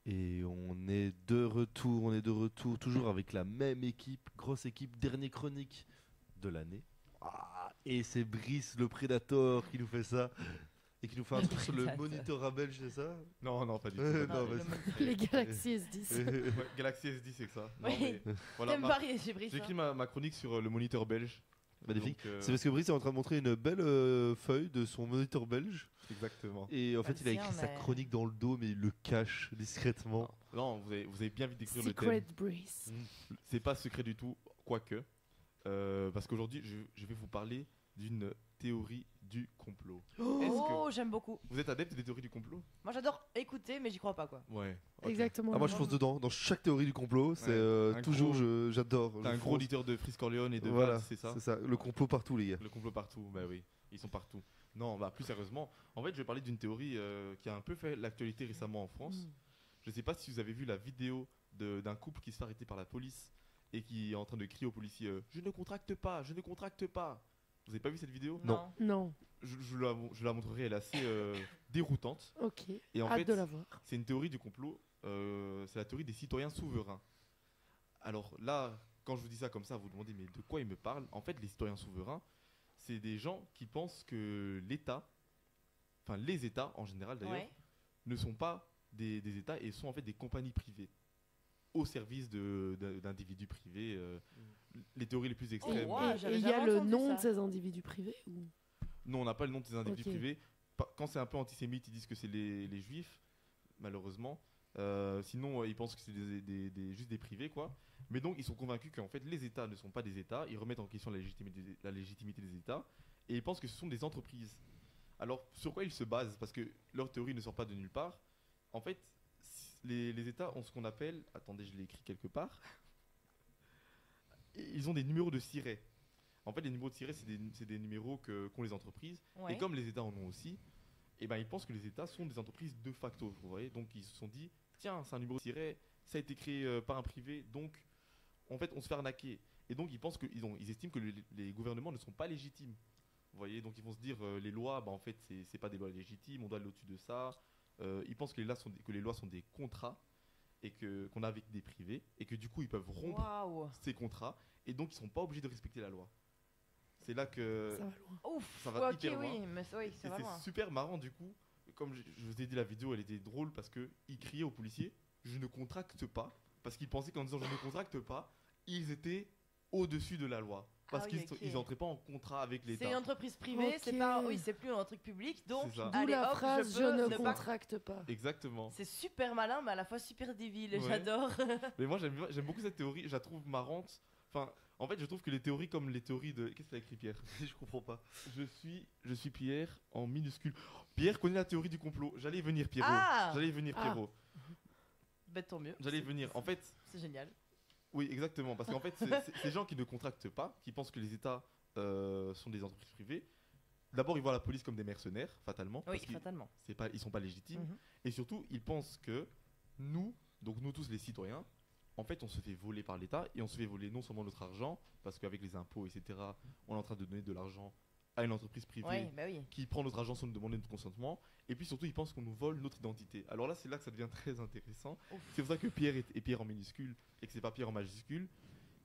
Et on est de retour, toujours avec la même équipe, grosse équipe, dernière chronique de l'année. Et c'est Brice le Predator qui nous fait ça, et qui nous fait un truc sur le Predator. moniteur à belge, c'est ça? Non, non, pas du tout. Non, Non, mais le Les Galaxy S10. Ouais, Galaxy S10, c'est que ça. Non, Oui. mais voilà, T'aimes pas rire, j'ai pris j'ai ça. écrit ma chronique sur le moniteur belge. magnifique. Donc, C'est parce que Brice est en train de montrer une belle feuille de son moniteur belge, Exactement. et en fait il a le sien, écrit sa mais- chronique dans le dos, mais il le cache discrètement. Non, vous avez bien vite décrire le Secret thème. Breeze. C'est pas secret du tout, quoique. Parce qu'aujourd'hui, je vais vous parler d'une théorie du complot. Est-ce Oh, j'aime beaucoup. que vous êtes adepte des théories du complot? Moi j'adore écouter, mais j'y crois pas quoi. Ouais. ok. Exactement. Ah, moi je fonce dedans, dans chaque théorie du complot, c'est un toujours, gros- j'adore. T'es je un gros fonce. auditeur de Frisk Corleone et de Voilà, Vals, c'est ça? le complot partout les gars. Le complot partout, bah oui, ils sont partout. Non, bah plus sérieusement, en fait, je vais parler d'une théorie qui a un peu fait l'actualité récemment en France. Je sais pas si vous avez vu la vidéo d'un couple qui se fait arrêter par la police et qui est en train de crier aux policiers je ne contracte pas, je ne contracte pas. Vous avez pas vu cette vidéo? Non. Non. Je la montrerai, elle est assez déroutante. Ok. Et en Hâte fait, de la voir. c'est une théorie du complot, c'est la théorie des citoyens souverains. Alors là, quand je vous dis ça comme ça, vous vous demandez mais de quoi il me parle? En fait, les citoyens souverains, c'est des gens qui pensent que l'État, enfin les États en général d'ailleurs, Ouais. ne sont pas des États et sont en fait des compagnies privées au service d'individus privés. Les théories les plus extrêmes. Oh, wow. Et j'avais il y a jamais le entendu nom ça. de ces individus privés ou... Non, on n'a pas le nom de ces individus Ok. privés. Quand c'est un peu antisémite, ils disent que c'est les juifs, malheureusement. Sinon, ils pensent que c'est juste des privés, quoi. Mais donc, ils sont convaincus qu'en fait, les États ne sont pas des États. Ils remettent en question la légitimité des États. Et ils pensent que ce sont des entreprises. Alors, sur quoi ils se basent? Parce que leur théorie ne sort pas de nulle part. En fait, les États ont ce qu'on appelle... Attendez, je l'ai écrit quelque part. Ils ont des numéros de siret. En fait, les numéros de siret, c'est des numéros qu'ont les entreprises. Ouais. Et comme les États en ont aussi, eh ben, ils pensent que les États sont des entreprises de facto. Vous voyez, donc ils se sont dit, tiens, c'est un numéro de siret, ça a été créé par un privé, donc en fait, on se fait arnaquer. Et donc ils pensent ils estiment que les gouvernements ne sont pas légitimes. Vous voyez, donc ils vont se dire, les lois, bah, en fait, c'est pas des lois légitimes, on doit aller au-dessus de ça. Ils pensent que les lois sont des contrats et qu'on a avec des privés et que du coup ils peuvent rompre Waouh. ces contrats et donc ils sont pas obligés de respecter la loi. C'est là que Ça va loin. Ouf. ça va ok, hyper loin. oui, mais oui, et ça va loin. c'est super marrant du coup. Comme je vous ai dit, la vidéo elle était drôle parce que ils criaient aux policiers je ne contracte pas, parce qu'ils pensaient qu'en disant je ne contracte pas, ils étaient au-dessus de la loi. Parce Ah oui, qu'ils ok. n'entraient pas en contrat avec C'est une l'État. entreprise privée, c'est Ok. pas, oui, c'est plus un truc public, donc C'est ça. D'où allez, la hop, phrase je peux je ne pas- contracte pas. Exactement. C'est super malin, mais à la fois super débile. Ouais. J'adore. Mais moi j'aime beaucoup cette théorie, je la trouve marrante. Enfin, en fait, je trouve que les théories comme les théories de. Qu'est-ce que t'as écrit, Pierre? Je comprends pas. Je suis Pierre en minuscule. Pierre connaît la théorie du complot. J'allais y venir, Pierrot. Ah J'allais y venir, Ah. Pierrot. Bah, tant mieux. J'allais y venir. En fait, C'est génial. oui, exactement. Parce qu'en fait, c'est ces gens qui ne contractent pas, qui pensent que les États sont des entreprises privées. D'abord, ils voient la police comme des mercenaires, fatalement. Oui, parce qu'ils fatalement. ils sont pas légitimes. Mhm. Et surtout, ils pensent que nous, donc nous tous les citoyens, en fait, on se fait voler par l'État et on se fait voler non seulement notre argent, parce qu'avec les impôts, etc., on est en train de donner de l'argent à une entreprise privée Oui, bah oui. qui prend notre argent sans nous demander notre consentement. Et puis surtout, ils pensent qu'on nous vole notre identité. Alors là, c'est là que ça devient très intéressant. Ouf. C'est pour ça que Pierre est Pierre en minuscule et que c'est pas Pierre en majuscule.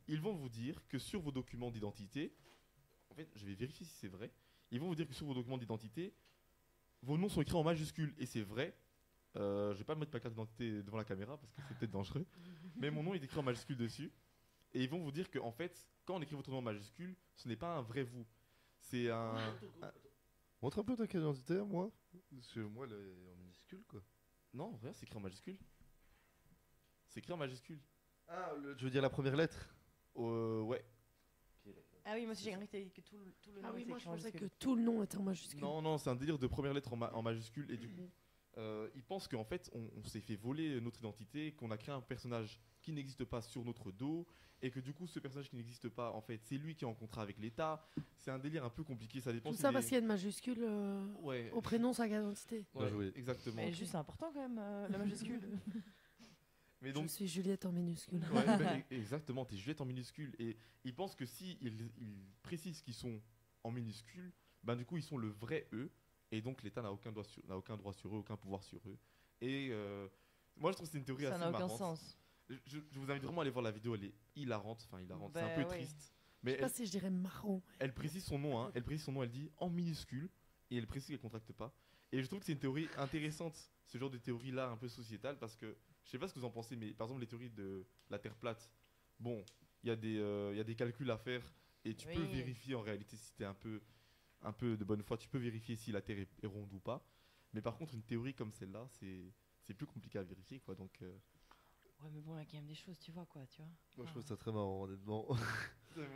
Ils vont vous dire que sur vos documents d'identité, en fait, je vais vérifier si c'est vrai. Ils vont vous dire que sur vos documents d'identité, vos noms sont écrits en majuscule. Et c'est vrai. Je vais pas mettre ma carte d'identité devant la caméra parce que c'est peut-être dangereux. Mais mon nom est écrit en majuscule dessus. Et ils vont vous dire que en fait, quand on écrit votre nom en majuscule, ce n'est pas un vrai vous. C'est un. Montre un peu ta carte d'identité à moi. Parce que moi, elle est en minuscule quoi. Non, regarde, c'est écrit en majuscule. C'est écrit en majuscule. Ah, je veux dire la première lettre. Ouais. Ah oui, moi aussi j'ai compris que t'avais dit que tout le nom Ah oui, était moi je écrit en pensais que majuscule. tout le nom était en majuscule. Non, non, c'est un délire de première lettre en majuscule. Et du coup, ils pensent qu'en fait, on s'est fait voler notre identité, qu'on a créé un personnage qui n'existe pas sur notre dos, et que du coup, ce personnage qui n'existe pas, en fait, c'est lui qui est en contrat avec l'État. C'est un délire un peu compliqué, ça dépend. Tout si ça les- parce qu'il y a une majuscule Ouais. au prénom, sa carte d'identité. Bien Ouais, joué. exactement. Mais juste, c'est important quand même, la majuscule. Mais Je donc, suis Juliette en minuscule. ouais, exactement, t'es Juliette en minuscule. Et ils pensent que si ils précisent qu'ils sont en minuscule, ben du coup, ils sont le vrai eux. Et donc, l'État n'a aucun droit sur eux, aucun pouvoir sur eux. Et Moi, je trouve que c'est une théorie Ça assez n'a aucun marrante. sens. Je vous invite vraiment à aller voir la vidéo, elle est hilarante. Enfin, hilarante, c'est un Bah peu ouais. triste. Mais Je sais pas si je dirais marron. elle précise son nom, hein. Elle précise son nom, elle dit en minuscule. Et elle précise qu'elle contracte pas. Et je trouve que c'est une théorie intéressante, ce genre de théorie-là, un peu sociétale, parce que je sais pas ce que vous en pensez, mais par exemple, les théories de la Terre plate, bon, il y a des calculs à faire. Et tu peux Oui. vérifier en réalité si tu es un peu de bonne foi, tu peux vérifier si la Terre est ronde ou pas. Mais par contre, une théorie comme celle-là, c'est plus compliqué à vérifier, quoi. Donc, Ouais, mais bon, il y a quand même des choses, tu vois quoi, tu vois. Moi, je trouve ça très marrant, honnêtement.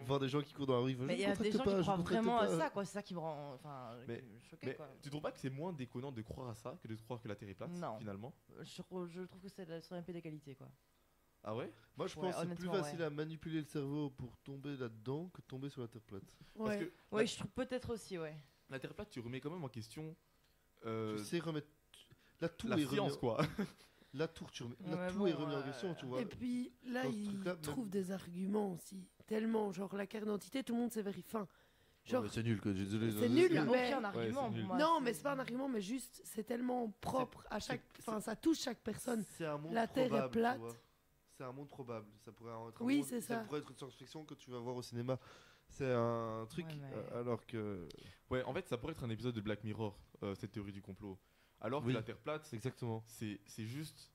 Voir des gens qui courent dans la rue, ils font, Mais il y je a des contracte gens pas, qui je croient contracte vraiment à pas. ça, quoi. C'est ça qui me rend, Mais- qui me choquait, mais quoi. tu trouves pas que c'est moins déconnant de croire à ça que de croire que la Terre est plate, Non. finalement? Je trouve que c'est sur un peu d'égalité, quoi. Ah ouais? Moi, je Ouais, pense que c'est plus honnêtement, facile à manipuler le cerveau pour tomber là-dedans que de tomber sur la Terre plate. Parce Ouais. que Oui, je trouve peut-être aussi, ouais. la Terre plate, tu remets quand même en question Tu sais remettre. Là, tout la est remis. science, quoi. Là, tout, tu remets- Ouais, là, tout bon, est remis en question, tu vois. Et puis là, Dans ce ils truc-là, même- trouvent des arguments aussi. Tellement, genre la carte d'identité, tout le monde sait vérifier. Enfin, genre, Ouais, mais c'est nul, quoi. Désolé. C'est Il nul, n'y a mais- aucun argument c'est pour nul. moi. non, mais c'est pas un argument, mais juste, c'est tellement propre à chaque. Enfin, ça touche chaque personne. C'est un monde La Terre est probable, tu plate. vois. C'est un monde probable. Ça pourrait être un Oui, monde- c'est ça. pourrait être une science-fiction que tu vas voir au cinéma. C'est un truc, Ouais, mais- alors que. Ouais, en fait, ça pourrait être un épisode de Black Mirror, cette théorie du complot. Alors Oui. que la Terre plate, Exactement. c'est juste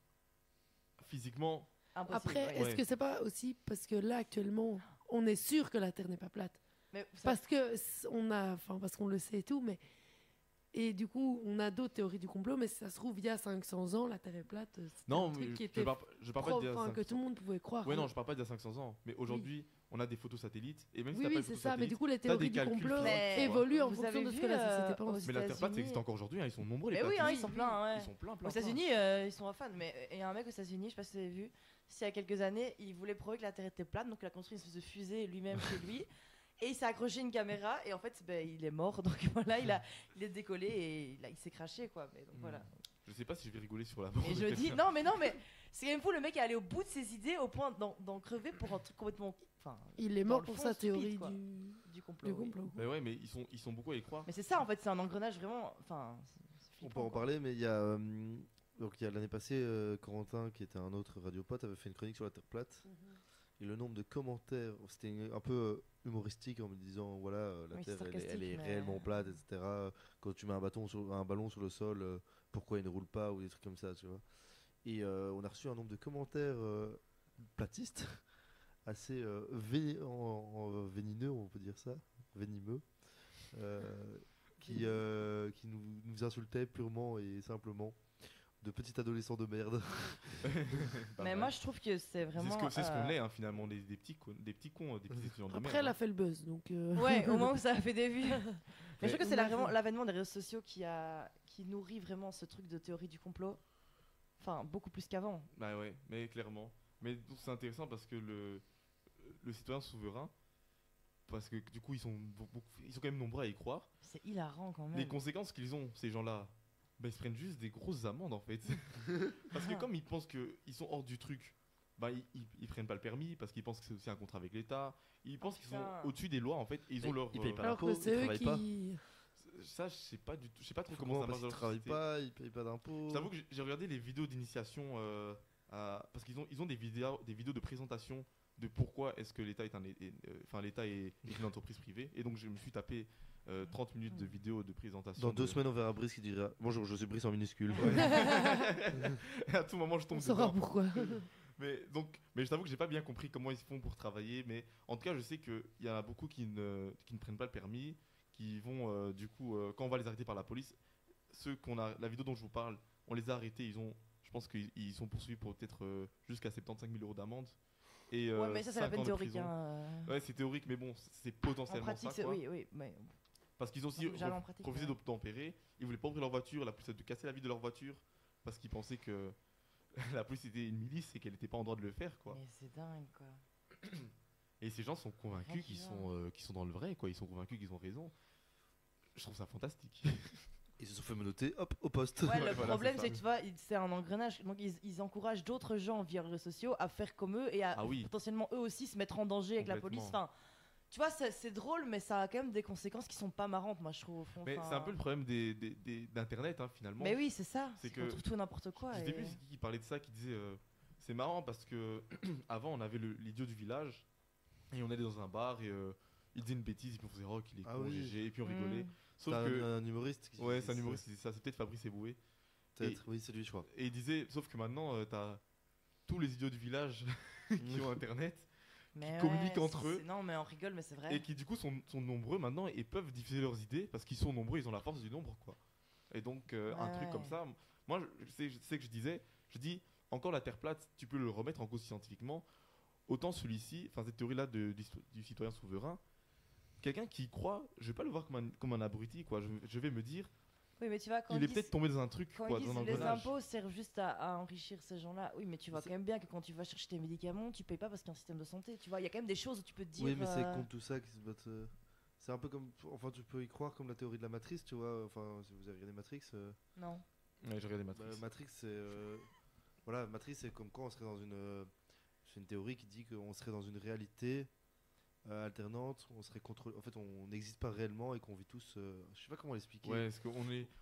physiquement. Impossible, Après, ouais. est-ce Ouais. que c'est pas aussi parce que là, actuellement, on est sûr que la Terre n'est pas plate? Mais ça- Parce que on a, enfin, parce qu'on le sait et tout, mais. Et du coup, on a d'autres théories du complot, mais si ça se trouve, il y a 500 ans, la Terre est plate. C'était Non, un truc mais qui je était parle, je parle pas d'il y a enfin, que 500 tout le monde pouvait croire. Ouais, non, je parle pas d'il y a 500 ans. Mais aujourd'hui, on a des photos satellites. Et même si Oui, t'as oui, pas de c'est photos ça. Mais du satellites, coup, les t'as théories des du calculs complot physiques, Mais- évoluent en Vous fonction avez de ce vu, que la société aux pense. mais la Terre plate, ça États-Unis- existe encore aujourd'hui. Hein, ils sont nombreux, les Mais oui, platistes. hein, ils sont pleins, ouais. Ils sont plein, Aux plein. États-Unis, ils sont fans. Mais il y a un mec aux États-Unis, je sais pas si vous avez vu, c'est il y a quelques années, il voulait prouver que la Terre était plate, donc il a construit une espèce de fusée lui-même chez lui. Et il s'est accroché une caméra et en fait ben, il est mort donc voilà il est décollé et il s'est craché quoi mais donc Hmm. voilà. Je sais pas si je vais rigoler sur la mort. Et de je me dis quelqu'un. non mais c'est quand même fou le mec est allé au bout de ses idées au point d'en crever pour un truc complètement enfin Il est dans mort le pour fond, sa stupide, théorie quoi. du du complot. du oui. complot. Mais ouais, mais ils sont beaucoup à y croire. Mais c'est ça en fait c'est un engrenage vraiment enfin c'est On peut flippant, en quoi. parler, mais il y a. Donc, il y a l'année passée, Corentin, qui était un autre radiopote, avait fait une chronique sur la Terre plate. Et le nombre de commentaires, c'était un peu humoristique en me disant voilà, la Oui, Terre c'est elle est sarcastique, mais- réellement plate, etc. Quand tu mets un ballon sur le sol, pourquoi il ne roule pas ou des trucs comme ça, tu vois. Et on a reçu un nombre de commentaires platistes assez vénineux, on peut dire ça, venimeux, qui nous insultaient purement et simplement de petits adolescents de merde. Pas Mais mal. moi je trouve que c'est vraiment C'est ce qu'on euh, est hein, finalement, des petits cons, des petits étudiants de Après, merde. elle a hein. fait le buzz, donc. Ouais, au moins ça a fait des vues. Mais je trouve que c'est Ouais. vraiment l'avènement des réseaux sociaux qui nourrit vraiment ce truc de théorie du complot. Enfin, beaucoup plus qu'avant. Bah ouais, mais clairement. Mais donc, c'est intéressant parce que le citoyen souverain, parce que du coup ils sont quand même nombreux à y croire. C'est hilarant quand même. Les conséquences qu'ils ont, ces gens-là, bah, ils se prennent juste des grosses amendes en fait. Parce que comme ils pensent qu'ils sont hors du truc, bah, ils prennent pas le permis parce qu'ils pensent que c'est aussi un contrat avec l'État. Ils pensent qu'ils sont putain. au-dessus des lois en fait. Et ils ont Mais leur. ils payent pas Alors l'impôt, que ils c'est eux travaillent pas. qui. Ça, je sais pas du tout. Je sais pas trop Comment comment ça parce marche qu'ils dans leur travaillent société. pas, ils payent pas d'impôts. Je t'avoue que j'ai regardé les vidéos d'initiation parce qu'ils ont des vidéos de présentation de pourquoi est-ce que l'État l'État est une entreprise privée. Et donc je me suis tapé 30 minutes de vidéos de présentation. Dans 2 de- semaines, on verra Brice qui dira bonjour, je suis Brice en minuscule. Et à tout moment, je tombe On saura dedans. pourquoi. Mais je t'avoue que j'ai pas bien compris comment ils font pour travailler. Mais en tout cas, je sais qu'il y en a beaucoup qui ne prennent pas le permis, qui vont du coup, quand on va les arrêter par la police, la vidéo dont je vous parle, on les a arrêtés. Je pense qu'ils sont poursuivis pour peut-être jusqu'à 75 000 € d'amende. Et, Ouais, mais ça c'est la 5 peine ans de théorique. prison. Hein. Ouais, c'est théorique, mais bon, c'est En potentiellement pratique, ça. c'est Quoi. oui, mais Parce qu'ils ont aussi jamais en pratique, refusé ouais. d'obtempérer. Ils voulaient pas ouvrir leur voiture. La police a dû casser la vitre de leur voiture parce qu'ils pensaient que la police était une milice et qu'elle n'était pas en droit de le faire, quoi. mais c'est dingue quoi. Et ces gens sont Rien convaincus qui qu'ils sont dans le vrai, quoi. Ils sont convaincus qu'ils ont raison. Je trouve ça fantastique. Ils se sont fait menotter, hop, au poste. Ouais, Ouais, le voilà, problème c'est c'est ça. que tu vois, c'est un engrenage. Donc ils encouragent d'autres gens via les réseaux sociaux à faire comme eux et à Ah oui. potentiellement eux aussi se mettre en danger avec la police. Complètement. Enfin, tu vois, c'est drôle, mais ça a quand même des conséquences qui sont pas marrantes, moi je trouve au fond. Mais Enfin, c'est un peu le problème d'Internet, hein, finalement. Mais oui, c'est ça. C'est C'est que- qu'on trouve tout et n'importe quoi. Je et- sais plus c'est qui parlait de ça, qui disait c'est marrant parce que avant on avait l'idiot du village et on allait dans un bar et il disait une bêtise, et puis on faisait oh qu'il est Ah con, oui. GG, et puis on Mm. rigolait. C'est Sauf que. un humoriste qui Ouais, dit c'est un ça. humoriste qui disait ça, c'est peut-être Fabrice Eboué. Peut-être, oui, c'est lui, je crois. Et il disait, sauf que maintenant t'as tous les idiots du village qui ont internet Mais communiquent ouais, entre eux. Non, mais on rigole, mais c'est vrai. Et qui du coup sont nombreux maintenant et peuvent diffuser leurs idées parce qu'ils sont nombreux, ils ont la force du nombre quoi. Et donc un truc Ouais. comme ça, moi je sais que je dis encore la Terre plate, tu peux le remettre en cause scientifiquement. Autant celui-ci, enfin cette théorie là du citoyen souverain, quelqu'un qui y croit, je vais pas le voir comme un abruti quoi. Je vais me dire, Oui, mais tu vois, quand il ils est disent- peut-être tombé dans un truc Quand quoi, ils dans disent un les engrenage. impôts servent juste à enrichir ces gens-là, oui, mais tu vois C'est- quand même bien que quand tu vas chercher tes médicaments, tu payes pas parce qu'il y a un système de santé. Tu vois, il y a quand même des choses où tu peux te dire. Oui, mais c'est contre tout ça qui se battent. C'est un peu comme. Enfin, tu peux y croire comme la théorie de la matrice, tu vois. Enfin, si vous avez regardé Matrix. Non. Ouais, j'ai regardé Matrix. Matrix, c'est. Voilà, Matrix, c'est comme quoi on serait dans une. C'est une théorie qui dit qu'on serait dans une réalité alternante, on serait contrôlé. En fait, on n'existe pas réellement et qu'on vit tous. Je sais pas comment l'expliquer. Ouais, parce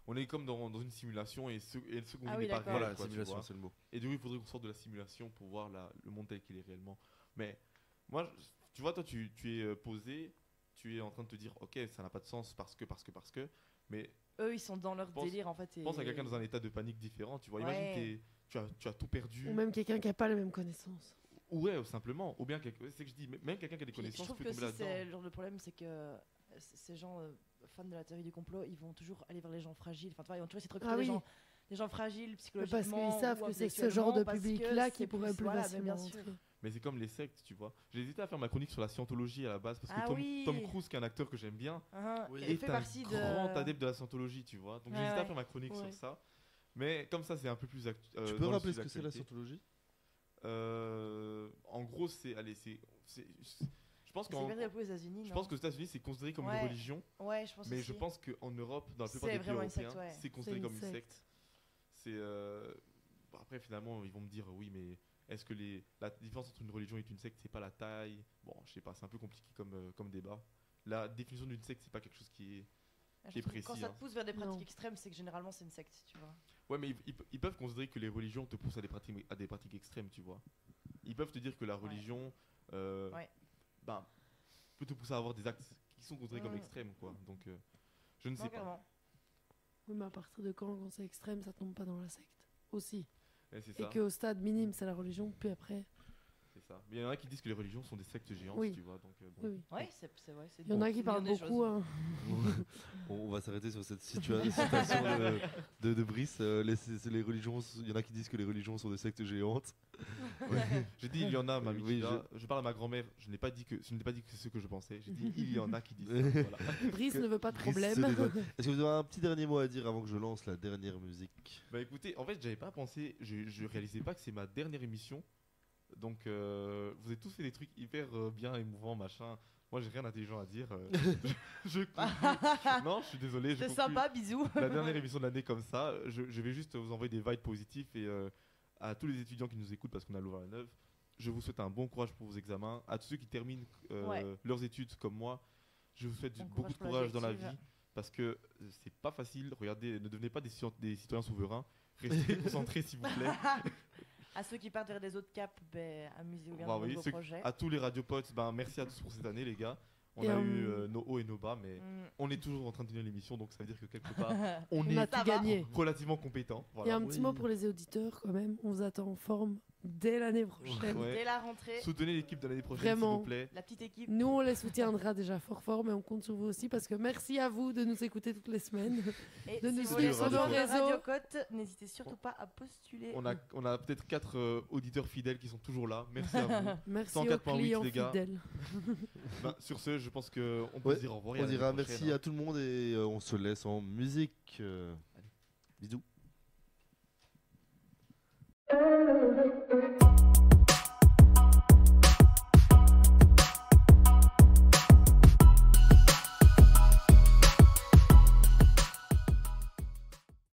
on est comme dans une simulation et ce qu'on Ah vit oui, n'est pas d'accord. réel. Voilà, quoi, tu simulation, vois. c'est le mot. Et du coup, il faudrait qu'on sorte de la simulation pour voir le monde tel qu'il est réellement. Mais moi, tu vois, toi, tu es posé, tu es en train de te dire, ok, ça n'a pas de sens parce que. Mais Eux, ils sont dans leur Pense- délire en fait. Et... pense à quelqu'un dans un état de panique différent, tu vois. Ouais. Imagine, tu as tout perdu. Ou même quelqu'un qui n'a pas les mêmes connaissances. Ouais, simplement. Ou bien, c'est ce que je dis, même quelqu'un qui a des Puis, je connaissances trouve peut que tomber aussi, c'est là-dedans. le genre de problème, c'est que ces gens fans de la théorie du complot, ils vont toujours aller vers les gens fragiles. Enfin, tu vois, ils vont toujours essayer de recruter Ah oui. des gens fragiles Mais psychologiquement. parce qu'ils savent ou que c'est ce genre de intellectuellement, parce que public-là qui c'est pourrait plus voilà, mais facilement bien sûr. entrer. Mais c'est comme les sectes, tu vois. J'ai hésité à faire ma chronique sur la scientologie à la base parce que Ah oui. Tom Cruise, qui est un acteur que j'aime bien, Oui. Il est fait un partie grand de. adepte de la scientologie, tu vois. Donc Ouais, j'ai hésité à ouais. faire ma chronique Ouais. sur ça. Mais comme ça, c'est un peu plus Tu peux rappeler ce que c'est la scientologie? En gros, je pense C'est qu'en hyper développé aux États-Unis. je non pense qu'aux États-Unis, c'est considéré comme une Ouais. religion, Ouais, je pense mais aussi. je pense qu'en Europe, dans la plupart C'est des pays vraiment une européens, secte, ouais. c'est considéré C'est comme une une secte. secte. C'est bon, après finalement, ils vont me dire oui, mais est-ce que la différence entre une religion et une secte, c'est pas la taille? Bon, je sais pas, c'est un peu compliqué comme débat. La définition d'une secte, c'est pas quelque chose qui est. Je qui est trouve que Quand précis, ça hein. te pousse vers des pratiques Non. extrêmes, c'est que généralement c'est une secte, tu vois. Ouais, mais ils peuvent considérer que les religions te poussent à des pratiques extrêmes, tu vois. Ils peuvent te dire que la religion Ouais. ben, peut te pousser à avoir des actes qui sont considérés comme Mm. extrêmes, quoi. Donc, je ne sais Non, pas. carrément. Oui, mais à partir de quand c'est extrême, ça tombe pas dans la secte aussi. Ouais, c'est Et ça. qu'au stade minime, c'est la religion, puis après. C'est ça. Mais il y en a qui disent que les religions sont des sectes géantes, Oui. tu vois. Donc, bon. Oui, oui. Ouais, c'est vrai. Il y en a qui parlent beaucoup. Hein. On va s'arrêter sur cette citation de Brice. Les religions, il y en a qui disent que les religions sont des sectes géantes. J'ai dit il y en a, ma Oui, Michida. Je parle à ma grand-mère. Je n'ai pas dit que c'est ce que je pensais. J'ai dit il y en a qui disent ça. Voilà. Brice ne veut pas de Brice problème. se dédouane. Est-ce que vous avez un petit dernier mot à dire avant que je lance la dernière musique? Bah écoutez, en fait, j'avais pas pensé. Je réalisais pas que c'est ma dernière émission. Donc, vous avez tous fait des trucs hyper bien émouvants, machin. Moi, j'ai rien d'intelligent à dire. Je conclue. Non, je suis désolé. je C'est conclue sympa, bisous. La dernière émission de l'année comme ça. Je vais juste vous envoyer des vibes positifs et à tous les étudiants qui nous écoutent parce qu'on a Louvain-la-Neuve, je vous souhaite un bon courage pour vos examens. À tous ceux qui terminent Ouais. leurs études comme moi, je vous souhaite Bon beaucoup de courage pour courage dans la l'objectif. vie parce que c'est pas facile. Regardez, ne devenez pas des citoyens souverains. Restez concentrés s'il vous plaît. À ceux qui partent vers des autres caps, ben, amusez-vous bien Bah dans oui, vos ceux- projets. À tous les radiopotes, ben, merci à tous pour cette année les gars. On Et a on- eu nos hauts et nos bas, mais Mm. on est toujours en train de tenir l'émission, donc ça veut dire que quelque part, on On est a Ça tout va. gagné. relativement compétent. Et Voilà. un petit Oui. mot pour les auditeurs quand même. On vous attend en forme dès l'année prochaine. Ouais. Dès la rentrée, Soutenez l'équipe de l'année prochaine, s'il Vraiment. vous plaît. la petite équipe. Nous, on les soutiendra déjà fort fort, mais on compte sur vous aussi parce que merci à vous de nous écécouter toutes les semaines. Et de nous si vous suivre voulez sur rejoindre nos Radio réseaux. Côte, n'hésitez surtout pas à postuler. On a peut-être 4 auditeurs fidèles qui sont toujours là. Merci à vous. Merci aux 104.8, clients les gars. fidèles. Ben, sur ce, je pense qu'on peut Ouais, se dire au revoir. et On à l'année dira prochaine, merci hein. à tout le monde et on se laisse en musique. Bisous.